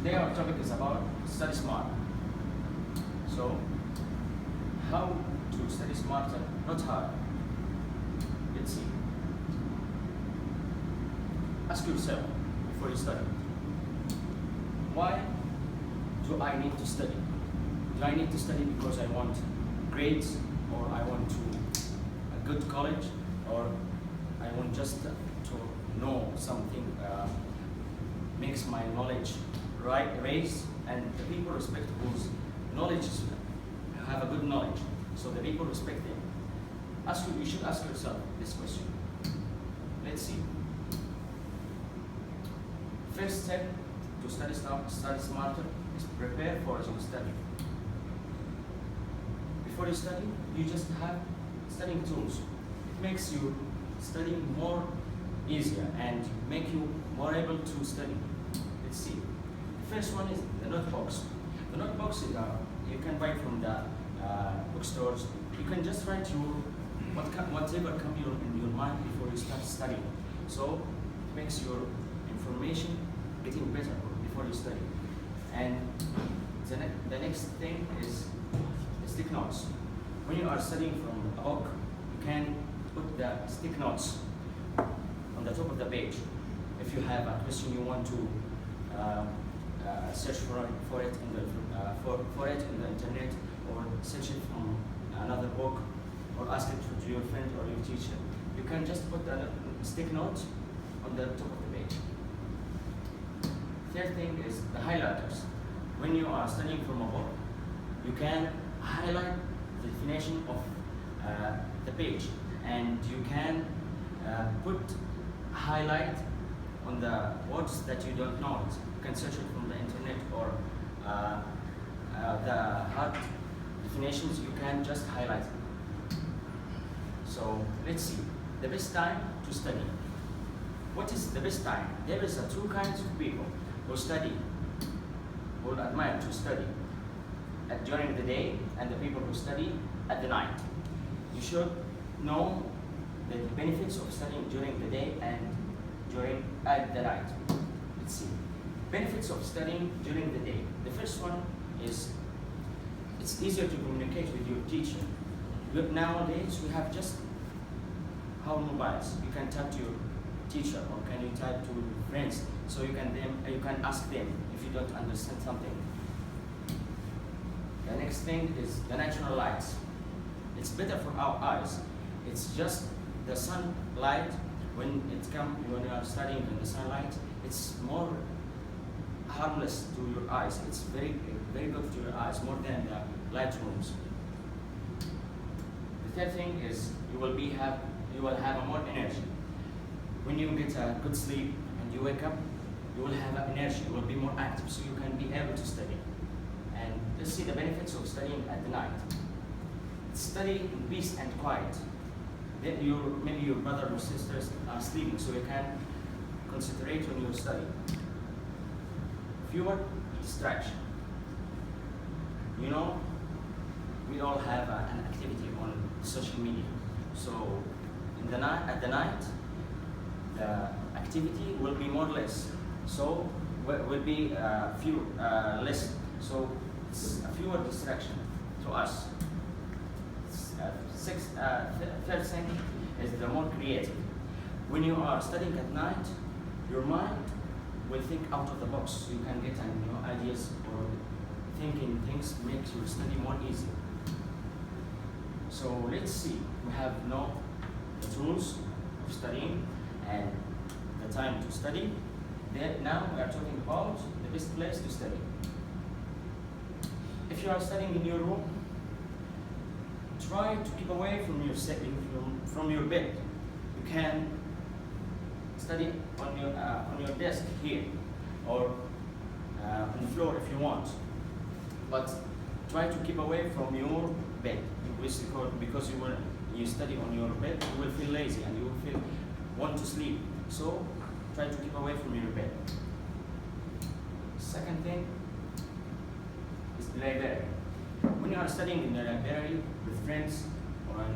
Today our topic is about study smart. So, how to study smarter, not hard. Let's see. Ask yourself before you study, why do I need to study? Do I need to study because I want grades, or I want to a good college, or I want just to know something, makes my knowledge raise, and the people respect whose knowledge have a good knowledge, so the people respect them. You should ask yourself this question. Let's see. First step to study smarter is prepare for your study. Before you study, you just have studying tools. It makes you studying more easier and make you more able to study. Let's see. The first one is the notebooks. The notebooks you can buy from the bookstores. You can just write whatever comes in your mind before you start studying. So it makes your information getting better before you study. And the next thing is stick notes. When you are studying from a book, you can put the stick notes on the top of the page. If you have a question you want to search for it in the internet, or search it from another book, or ask it to your friend or your teacher, you can just put the stick notes on the top of the page. Third thing is the highlighters. When you are studying from a book, you can highlight the definition of the page, and you can put highlight on the words that you don't know. You can search it from the internet, or the hard definitions, you can just highlight it. So let's see, the best time to study. What is the best time? There is two kinds of people who study, who admire to study during the day, and the people who study at the night. You should know the benefits of studying during the day and at the night. Let's see. Benefits of studying during the day. The first one is it's easier to communicate with your teacher. Nowadays we have just our mobiles. You can type to your teacher, or can you type to your friends, so you can ask them if you don't understand something. The next thing is the natural lights. It's better for our eyes. It's just the sunlight. When you are studying in the sunlight, it's more harmless to your eyes. It's very, very good to your eyes, more than the light rooms. The third thing is you will have more energy. When you get a good sleep and you wake up, you will have energy. You will be more active, so you can be able to study. And let's see the benefits of studying at the night. Study in peace and quiet. Then maybe your brother or sisters are sleeping, so you can concentrate on your study. Fewer distraction. You know, we all have an activity on social media. So at the night, the activity will be more or less. So will be less. So it's a fewer distraction to us. Third thing is the more creative. When you are studying at night, your mind will think out of the box, so you can get new ideas, or thinking things makes your study more easy. So let's see, we have now the tools of studying and the time to study. Now we are talking about the best place to study. If you are studying in your room, try to keep away from your bed. You can study on your desk here, or on the floor if you want. But try to keep away from your bed, because you study on your bed, you will feel lazy and you will want to sleep. So try to keep away from your bed. Second thing is the library. When you are studying in the library with friends,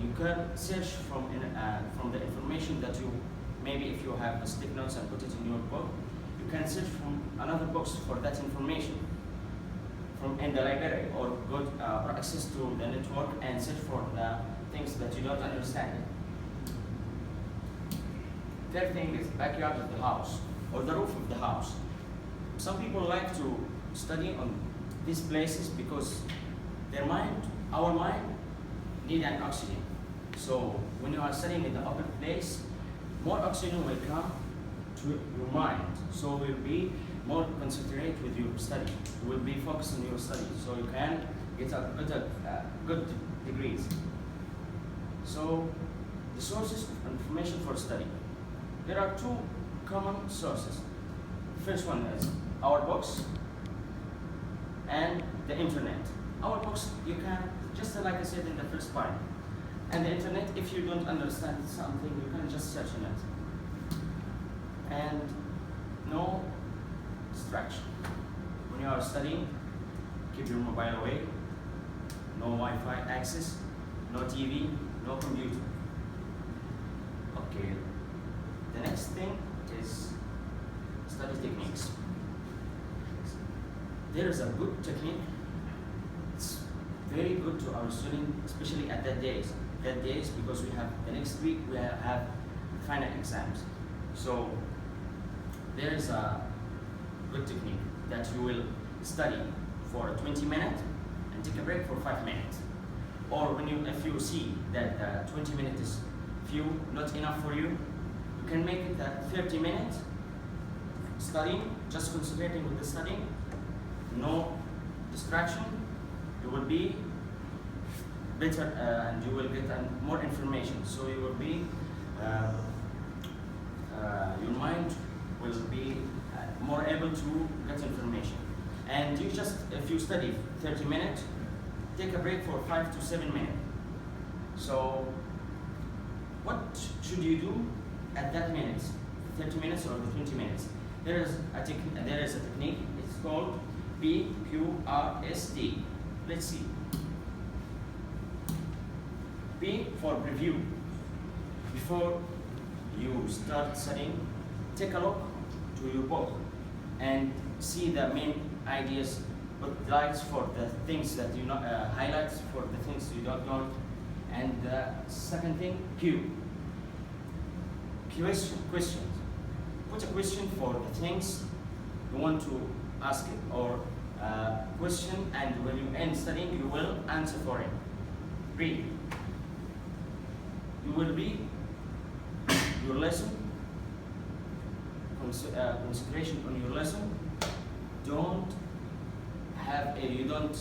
you can search from the information that maybe if you have stick notes and put it in your book, You can search from another books for that information from in the library, or go or access to the network and search for the things that you don't understand. Third thing is backyard of the house or the roof of the house. Some people like to study on these places because their mind, our mind, need an oxygen. So when you are studying in the open place, more oxygen will come to your mind. So you will be more concentrated with your study. You will be focused on your study, so you can get a good degrees. So the sources of information for study. There are two common sources. First one is our books and the internet. Our books, you can, just like I said in the first part, and the internet, if you don't understand something, you can just search on it. And no distraction. When you are studying, keep your mobile away, no Wi-Fi access, no TV, no computer. Okay, the next thing is study techniques. There is a good technique. It's very good to our students, especially at that days. That days, because we have the next week we have final exams. So there is a good technique that you will study for 20 minutes and take a break for 5 minutes. Or if you see that 20 minutes is few, not enough for you, you can make it 30 minutes studying, just concentrating with the studying, no distraction. You will be better and you will get more information. So you will be, your mind will be more able to get information. And you just, if you study 30 minutes, take a break for 5 to 7 minutes. So what should you do at that minute, 30 minutes or the 20 minutes? There is a technique, it's called PQRST. Let's see. P for preview. Before you start studying, take a look to your book and see the main ideas, put lights for the things that you know, highlights for the things you don't know. And the second thing, Q. Questions. Put a question for the things you want to ask it, or question, and when you end studying, you will answer for it. Read. You will read your lesson, concentration on your lesson. You don't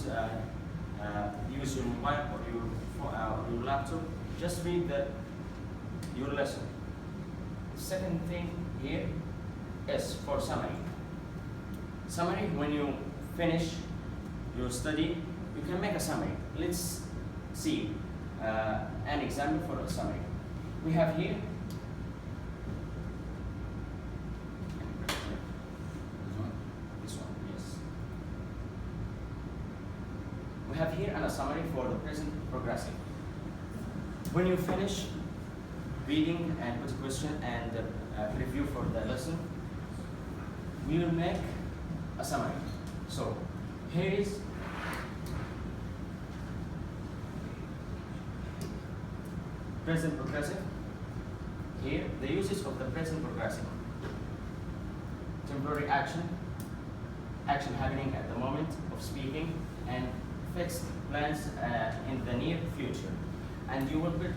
use your mobile or your laptop. Just read your lesson. Second thing here is for summary. Summary, when you finish your study, you can make a summary. Let's see an example for a summary. We have here this one, yes. We have here a summary for the present progressive. When you finish reading and put a question and review for the lesson, we will make a summary. So here is present progressive. Here, the uses of the present progressive. Temporary action, action happening at the moment of speaking, and fixed plans in the near future. And you will put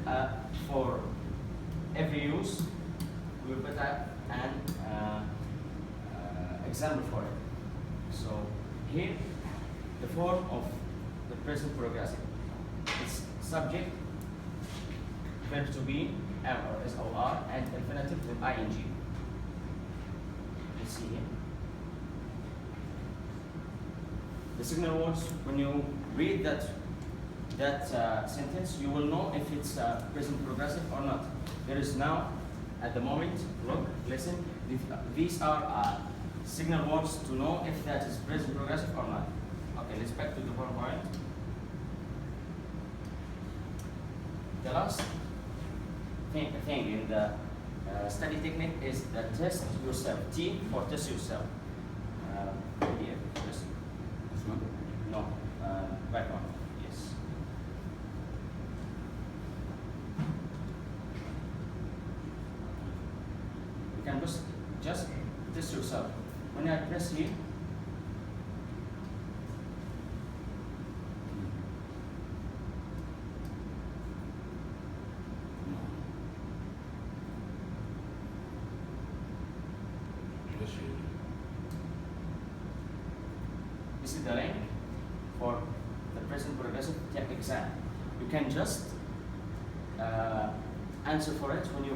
for every use, we will put an example for it. So here, the form of the present progressive. It's subject, verb to be, am or SOR, and infinitive with ing. Let's see here. The signal words, when you read that sentence, you will know if it's present progressive or not. There is now, at the moment, look, listen, these are signal words to know if that is present progressive or not. Okay, let's back to the PowerPoint. The last thing in the study technique is the test yourself. T for test yourself. Here, just This one? no, back on. Yes. You can just test yourself. When I press here, this is the link for the present progressive tech exam. You can just answer for it when you